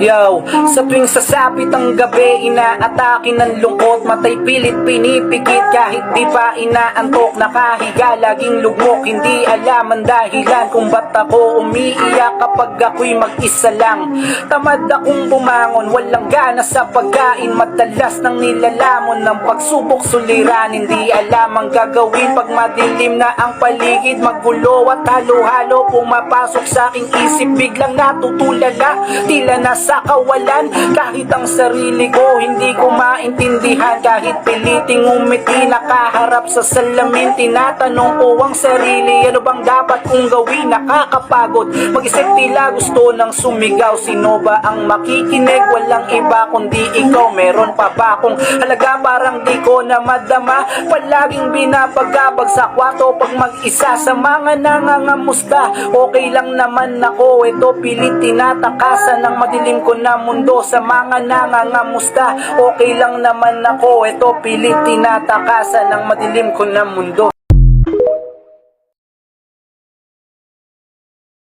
Yo, sa tuwing sasapit ang gabi, inaatake ng lungkot, matay pilit pinipikit kahit di pa inaantok. Nakahiga, laging lugmok, hindi alam ang dahilan kung ba't ako umiiyak kapag ako'y mag-isa lang. Tamad akong bumangon, walang gana sa pagkain, madalas nang nilalamon ng pagsubok suliran. Hindi alam ang gagawin pag madilim na ang paligid, maggulo at halo-halo pumapasok sa aking isip. Biglang natutulala, tila nasa kawalan, kahit ang sarili ko hindi ko maintindihan. Kahit piliting umiti, nakaharap sa salamin, tinatanong ko ang sarili, ano bang dapat kong gawin? Nakakapagod mag-isip, tila gusto nang sumigaw. Sino ba ang makikinig? Walang iba kundi ikaw. Meron pa ba akong halaga? Parang di ko na madama, palaging binabagabag sa kwarto pag mag-isa sa mga nangangamusta. Okay lang naman ako, ito pilit tinatakasan ng madilim ko na mundo. Sa mga nangangamusta, okay lang naman ako, ito pilit tinatakasan ng madilim ko na mundo.